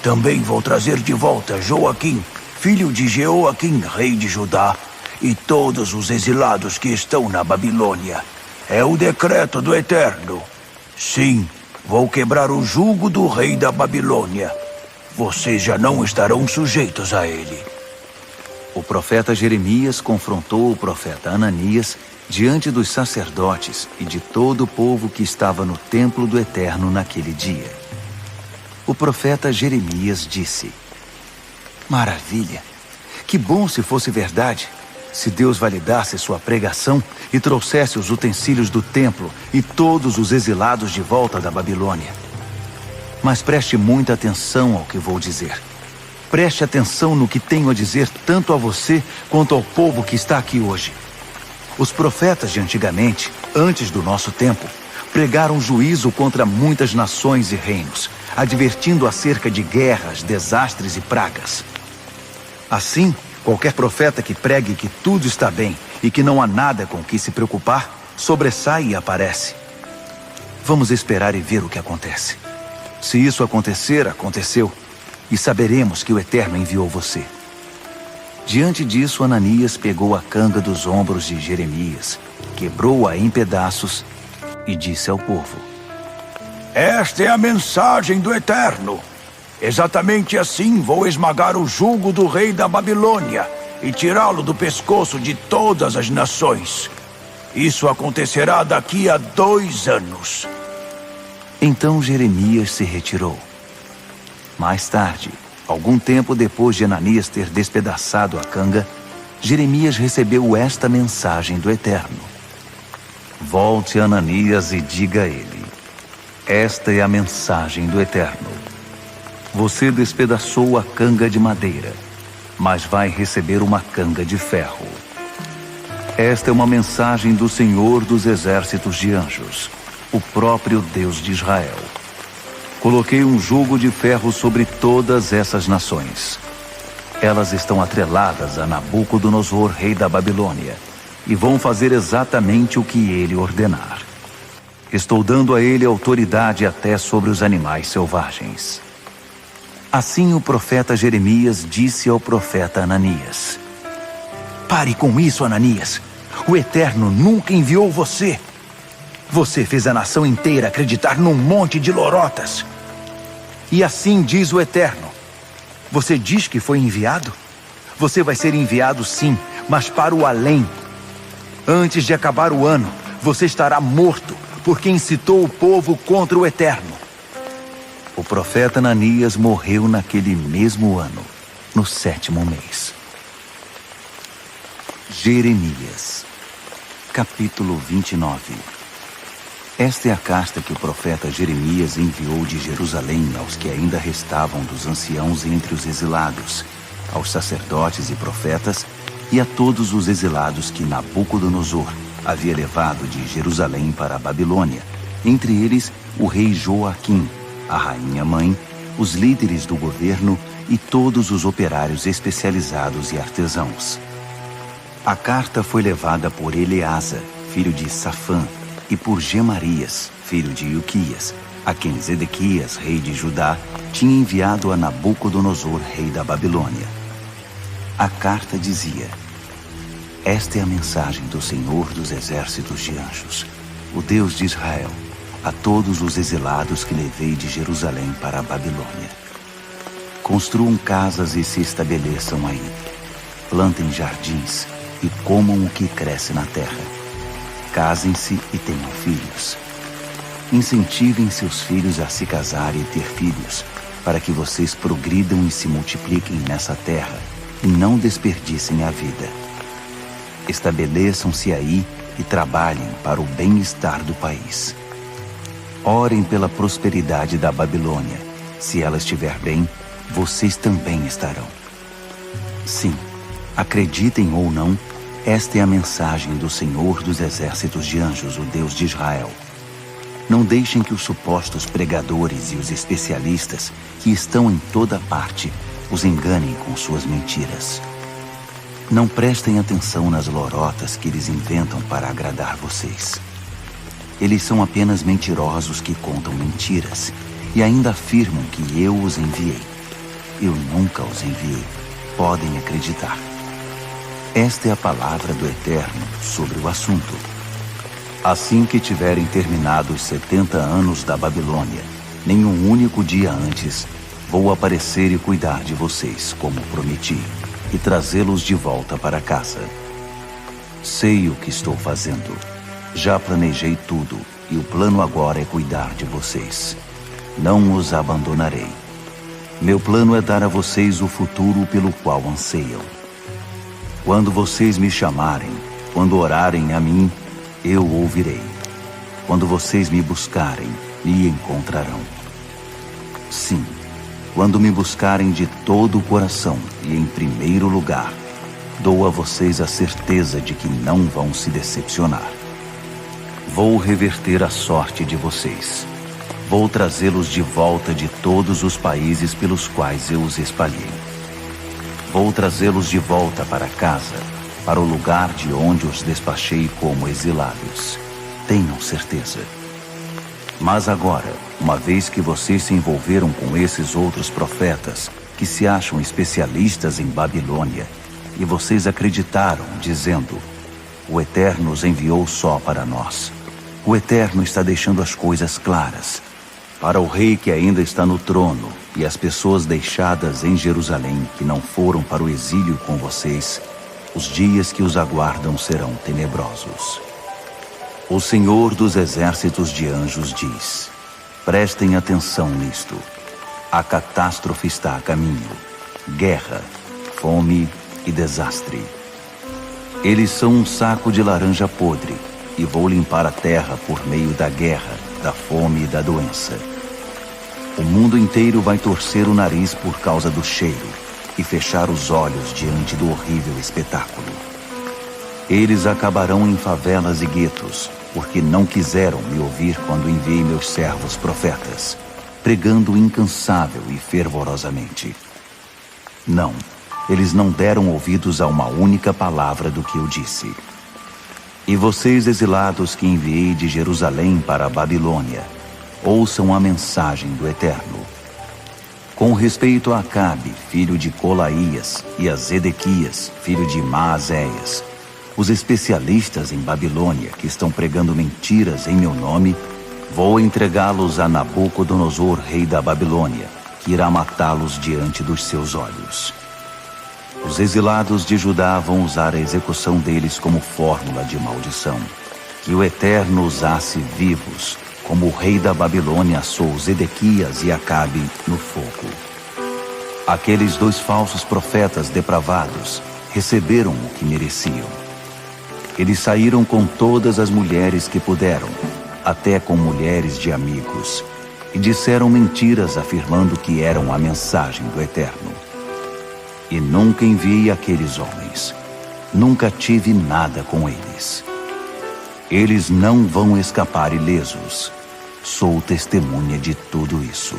Também vou trazer de volta Joaquim, filho de Jeoaquim, rei de Judá, e todos os exilados que estão na Babilônia. É o decreto do Eterno. Sim, vou quebrar o jugo do rei da Babilônia. Vocês já não estarão sujeitos a ele. O profeta Jeremias confrontou o profeta Ananias diante dos sacerdotes e de todo o povo que estava no templo do Eterno naquele dia. O profeta Jeremias disse: Maravilha! Que bom se fosse verdade! Se Deus validasse sua pregação e trouxesse os utensílios do templo e todos os exilados de volta da Babilônia. Mas preste muita atenção ao que vou dizer. Preste atenção no que tenho a dizer tanto a você quanto ao povo que está aqui hoje. Os profetas de antigamente, antes do nosso tempo, pregaram juízo contra muitas nações e reinos, advertindo acerca de guerras, desastres e pragas. Assim, qualquer profeta que pregue que tudo está bem e que não há nada com que se preocupar, sobressai e aparece. Vamos esperar e ver o que acontece. Se isso acontecer, aconteceu, e saberemos que o Eterno enviou você. Diante disso, Ananias pegou a canga dos ombros de Jeremias, quebrou-a em pedaços e disse ao povo: Esta é a mensagem do Eterno. Exatamente assim vou esmagar o jugo do rei da Babilônia e tirá-lo do pescoço de todas as nações. Isso acontecerá daqui a 2 anos. Então Jeremias se retirou. Mais tarde, algum tempo depois de Ananias ter despedaçado a canga, Jeremias recebeu esta mensagem do Eterno: Volte a Ananias e diga a ele: Esta é a mensagem do Eterno. Você despedaçou a canga de madeira, mas vai receber uma canga de ferro. Esta é uma mensagem do Senhor dos Exércitos de Anjos, o próprio Deus de Israel. Coloquei um jugo de ferro sobre todas essas nações. Elas estão atreladas a Nabucodonosor, rei da Babilônia, e vão fazer exatamente o que ele ordenar. Estou dando a ele autoridade até sobre os animais selvagens. Assim o profeta Jeremias disse ao profeta Ananias: Pare com isso, Ananias. O Eterno nunca enviou você. Você fez a nação inteira acreditar num monte de lorotas. E assim diz o Eterno: Você diz que foi enviado? Você vai ser enviado sim, mas para o além. Antes de acabar o ano, você estará morto, porque incitou o povo contra o Eterno. O profeta Ananias morreu naquele mesmo ano, no 7º mês. Jeremias, capítulo 29. Esta é a carta que o profeta Jeremias enviou de Jerusalém aos que ainda restavam dos anciãos entre os exilados, aos sacerdotes e profetas, e a todos os exilados que Nabucodonosor havia levado de Jerusalém para a Babilônia, entre eles o rei Joaquim, a rainha-mãe, os líderes do governo e todos os operários especializados e artesãos. A carta foi levada por Eleasa, filho de Safã, e por Gemarias, filho de Ilquias, a quem Zedequias, rei de Judá, tinha enviado a Nabucodonosor, rei da Babilônia. A carta dizia: Esta é a mensagem do Senhor dos exércitos de anjos, o Deus de Israel, a todos os exilados que levei de Jerusalém para a Babilônia. Construam casas e se estabeleçam aí. Plantem jardins e comam o que cresce na terra. Casem-se e tenham filhos. Incentivem seus filhos a se casar e ter filhos, para que vocês progridam e se multipliquem nessa terra e não desperdicem a vida. Estabeleçam-se aí e trabalhem para o bem-estar do país. Orem pela prosperidade da Babilônia. Se ela estiver bem, vocês também estarão. Sim, acreditem ou não, esta é a mensagem do Senhor dos exércitos de anjos, o Deus de Israel. Não deixem que os supostos pregadores e os especialistas, que estão em toda parte, os enganem com suas mentiras. Não prestem atenção nas lorotas que eles inventam para agradar vocês. Eles são apenas mentirosos que contam mentiras e ainda afirmam que eu os enviei. Eu nunca os enviei. Podem acreditar. Esta é a palavra do Eterno sobre o assunto. Assim que tiverem terminado os 70 anos da Babilônia, nem um único dia antes, vou aparecer e cuidar de vocês, como prometi, e trazê-los de volta para casa. Sei o que estou fazendo. Já planejei tudo, e o plano agora é cuidar de vocês. Não os abandonarei. Meu plano é dar a vocês o futuro pelo qual anseiam. Quando vocês me chamarem, quando orarem a mim, eu ouvirei. Quando vocês me buscarem, me encontrarão. Sim, quando me buscarem de todo o coração e em primeiro lugar, dou a vocês a certeza de que não vão se decepcionar. Vou reverter a sorte de vocês. Vou trazê-los de volta de todos os países pelos quais eu os espalhei. Vou trazê-los de volta para casa, para o lugar de onde os despachei como exilados. Tenham certeza. Mas agora, uma vez que vocês se envolveram com esses outros profetas, que se acham especialistas em Babilônia, e vocês acreditaram, dizendo: o Eterno os enviou só para nós. O Eterno está deixando as coisas claras. Para o rei que ainda está no trono e as pessoas deixadas em Jerusalém que não foram para o exílio com vocês, os dias que os aguardam serão tenebrosos. O Senhor dos exércitos de anjos diz: prestem atenção nisto. A catástrofe está a caminho. Guerra, fome e desastre. Eles são um saco de laranja podre, e vou limpar a terra por meio da guerra, da fome e da doença. O mundo inteiro vai torcer o nariz por causa do cheiro e fechar os olhos diante do horrível espetáculo. Eles acabarão em favelas e guetos, porque não quiseram me ouvir quando enviei meus servos profetas, pregando incansável e fervorosamente. Não, eles não deram ouvidos a uma única palavra do que eu disse. E vocês, exilados que enviei de Jerusalém para a Babilônia, ouçam a mensagem do Eterno. Com respeito a Acabe, filho de Colaías, e a Zedequias, filho de Maazéias, os especialistas em Babilônia que estão pregando mentiras em meu nome, vou entregá-los a Nabucodonosor, rei da Babilônia, que irá matá-los diante dos seus olhos. Os exilados de Judá vão usar a execução deles como fórmula de maldição. Que o Eterno usasse vivos, como o rei da Babilônia assou Zedequias e Acabe no fogo. Aqueles 2 falsos profetas depravados receberam o que mereciam. Eles saíram com todas as mulheres que puderam, até com mulheres de amigos, e disseram mentiras afirmando que eram a mensagem do Eterno. E nunca enviei aqueles homens. Nunca tive nada com eles. Eles não vão escapar ilesos. Sou testemunha de tudo isso.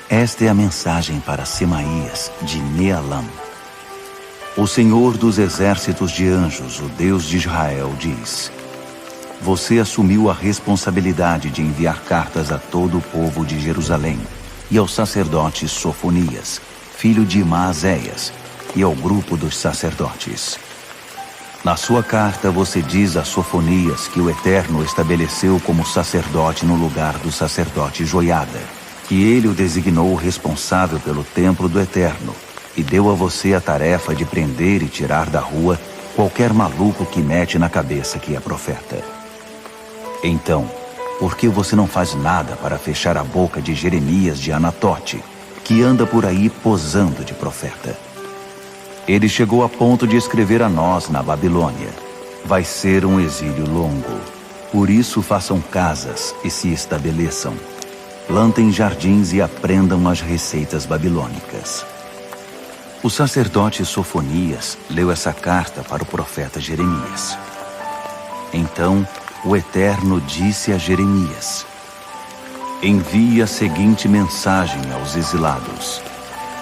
Esta é a mensagem para Semaías de Nealam. O Senhor dos exércitos de anjos, o Deus de Israel, diz: Você assumiu a responsabilidade de enviar cartas a todo o povo de Jerusalém e ao sacerdote Sofonias, filho de Maazéias, e ao grupo dos sacerdotes. Na sua carta você diz a Sofonias que o Eterno estabeleceu como sacerdote no lugar do sacerdote Joiada, que ele o designou responsável pelo templo do Eterno, e deu a você a tarefa de prender e tirar da rua qualquer maluco que mete na cabeça que é profeta. Então, por que você não faz nada para fechar a boca de Jeremias de Anatote, que anda por aí posando de profeta? Ele chegou a ponto de escrever a nós na Babilônia: vai ser um exílio longo. Por isso façam casas e se estabeleçam. Plantem jardins e aprendam as receitas babilônicas. O sacerdote Sofonias leu essa carta para o profeta Jeremias. Então, o Eterno disse a Jeremias: envie a seguinte mensagem aos exilados.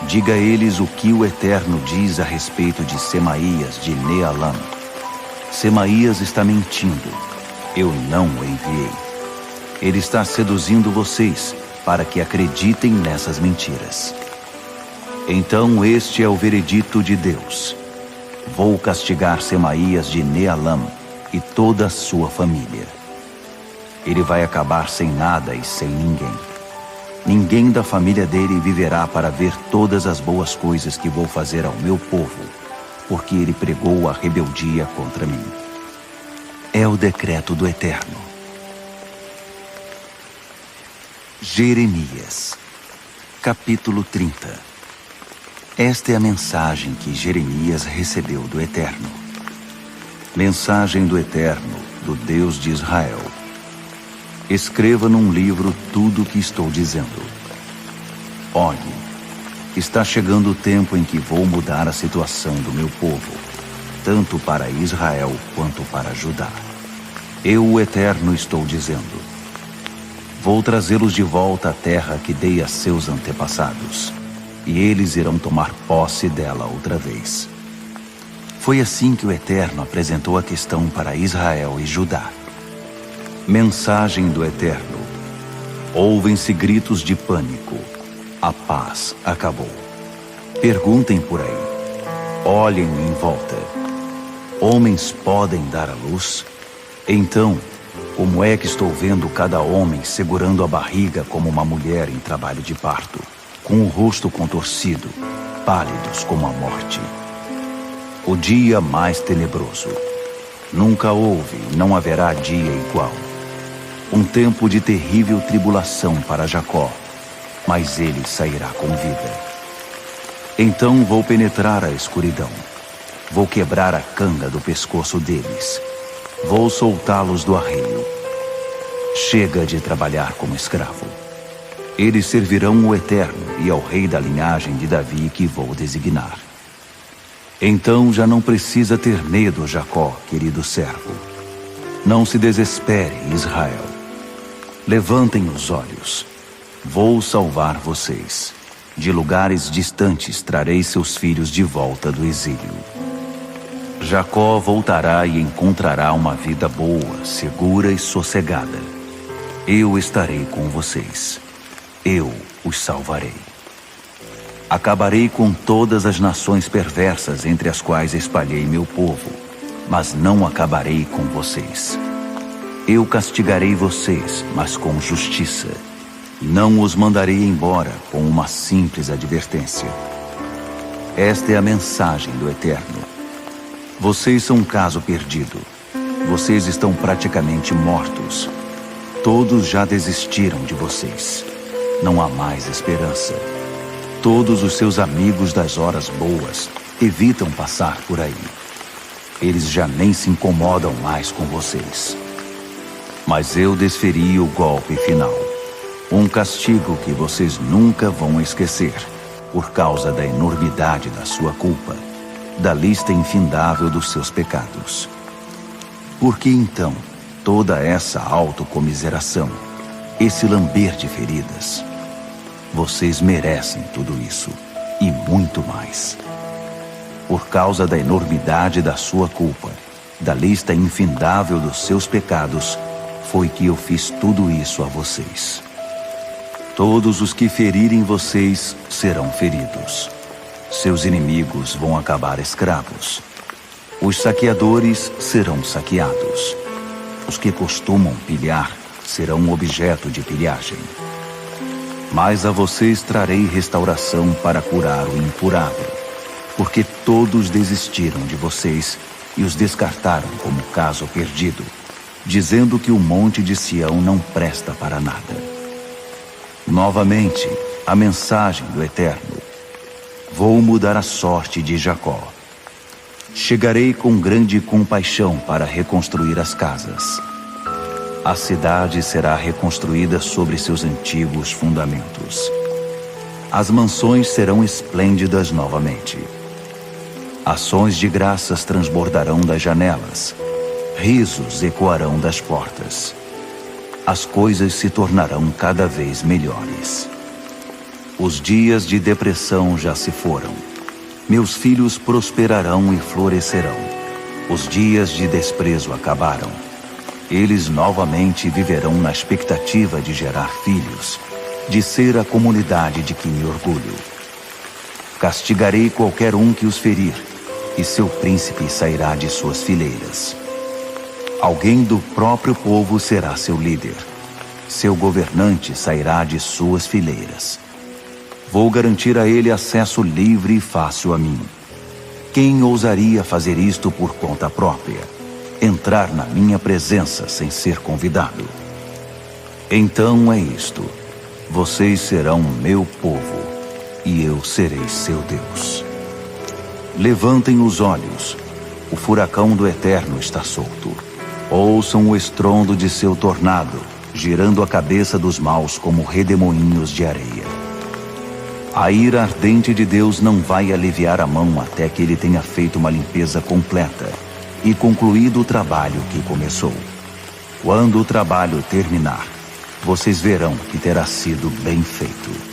Diga a eles o que o Eterno diz a respeito de Semaías de Nealam. Semaías está mentindo. Eu não o enviei. Ele está seduzindo vocês para que acreditem nessas mentiras. Então este é o veredito de Deus: vou castigar Semaías de Nealam e toda a sua família. Ele vai acabar sem nada e sem ninguém. Ninguém da família dele viverá para ver todas as boas coisas que vou fazer ao meu povo, porque ele pregou a rebeldia contra mim. É o decreto do Eterno. Jeremias, capítulo 30. Esta é a mensagem que Jeremias recebeu do Eterno. Mensagem do Eterno, do Deus de Israel. Escreva num livro tudo o que estou dizendo. Olhe, está chegando o tempo em que vou mudar a situação do meu povo, tanto para Israel quanto para Judá. Eu, o Eterno, estou dizendo: vou trazê-los de volta à terra que dei a seus antepassados, e eles irão tomar posse dela outra vez. Foi assim que o Eterno apresentou a questão para Israel e Judá. Mensagem do Eterno. Ouvem-se gritos de pânico. A paz acabou. Perguntem por aí. Olhem em volta. Homens podem dar à luz? Então, como é que estou vendo cada homem segurando a barriga como uma mulher em trabalho de parto, com o rosto contorcido, pálidos como a morte? O dia mais tenebroso. Nunca houve, não haverá dia igual. Um tempo de terrível tribulação para Jacó, mas ele sairá com vida. Então vou penetrar a escuridão. Vou quebrar a canga do pescoço deles. Vou soltá-los do arreio. Chega de trabalhar como escravo. Eles servirão o Eterno e ao rei da linhagem de Davi que vou designar. Então já não precisa ter medo, Jacó, querido servo. Não se desespere, Israel. Levantem os olhos. Vou salvar vocês. De lugares distantes trarei seus filhos de volta do exílio. Jacó voltará e encontrará uma vida boa, segura e sossegada. Eu estarei com vocês. Eu os salvarei. Acabarei com todas as nações perversas entre as quais espalhei meu povo, mas não acabarei com vocês. Eu castigarei vocês, mas com justiça. Não os mandarei embora com uma simples advertência. Esta é a mensagem do Eterno. Vocês são um caso perdido. Vocês estão praticamente mortos. Todos já desistiram de vocês. Não há mais esperança. Todos os seus amigos das horas boas evitam passar por aí. Eles já nem se incomodam mais com vocês. Mas eu desferi o golpe final. Um castigo que vocês nunca vão esquecer, por causa da enormidade da sua culpa, da lista infindável dos seus pecados. Por que então toda essa autocomiseração, esse lamber de feridas? Vocês merecem tudo isso e muito mais. Por causa da enormidade da sua culpa, da lista infindável dos seus pecados, foi que eu fiz tudo isso a vocês. Todos os que ferirem vocês serão feridos. Seus inimigos vão acabar escravos. Os saqueadores serão saqueados. Os que costumam pilhar serão objeto de pilhagem. Mas a vocês trarei restauração para curar o incurável, porque todos desistiram de vocês e os descartaram como caso perdido, dizendo que o monte de Sião não presta para nada. Novamente, a mensagem do Eterno. Vou mudar a sorte de Jacó. Chegarei com grande compaixão para reconstruir as casas. A cidade será reconstruída sobre seus antigos fundamentos. As mansões serão esplêndidas novamente. Ações de graças transbordarão das janelas. Risos ecoarão das portas. As coisas se tornarão cada vez melhores. Os dias de depressão já se foram. Meus filhos prosperarão e florescerão. Os dias de desprezo acabaram. Eles novamente viverão na expectativa de gerar filhos, de ser a comunidade de que me orgulho. Castigarei qualquer um que os ferir, e seu príncipe sairá de suas fileiras. Alguém do próprio povo será seu líder. Seu governante sairá de suas fileiras. Vou garantir a ele acesso livre e fácil a mim. Quem ousaria fazer isto por conta própria? Entrar na minha presença sem ser convidado? Então é isto. Vocês serão meu povo, e eu serei seu Deus. Levantem os olhos. O furacão do Eterno está solto. Ouçam o estrondo de seu tornado, girando a cabeça dos maus como redemoinhos de areia. A ira ardente de Deus não vai aliviar a mão até que ele tenha feito uma limpeza completa e concluído o trabalho que começou. Quando o trabalho terminar, vocês verão que terá sido bem feito.